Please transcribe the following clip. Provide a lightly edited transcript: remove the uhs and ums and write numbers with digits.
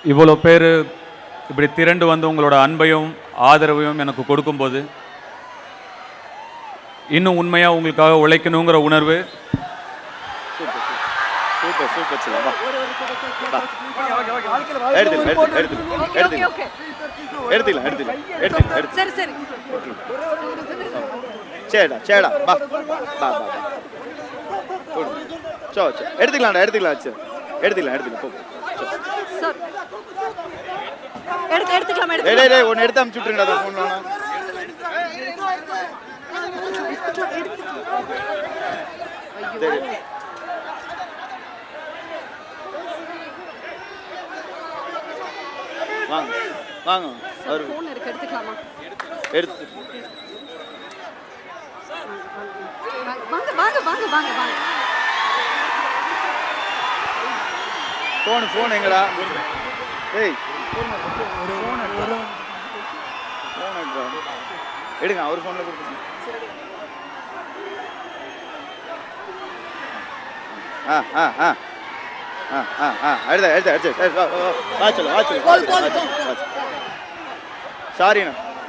இவ்வளோ பேர் இப்படி திரண்டு வந்து உங்களோட அன்பையும் ஆதரவையும் எனக்கு கொடுக்கும்போது இன்னும் உண்மையாக உங்களுக்காக உழைக்கணுங்கிற உணர்வு ஒன்னு எடுத்து அனுப்பிச்சுட்டுருங்கடா வாங்க வாங்க ஃபோன் இருக்கு எடுத்துக்கலாமா எடுத்து வாங்க வாங்க வாங்க வாங்க வாங்க ஃபோன் எங்கடா ஏய் எடுங்க அவர் ஃபோன்ல கொடுத்துருங்க எடுத்து சாரிண்ணா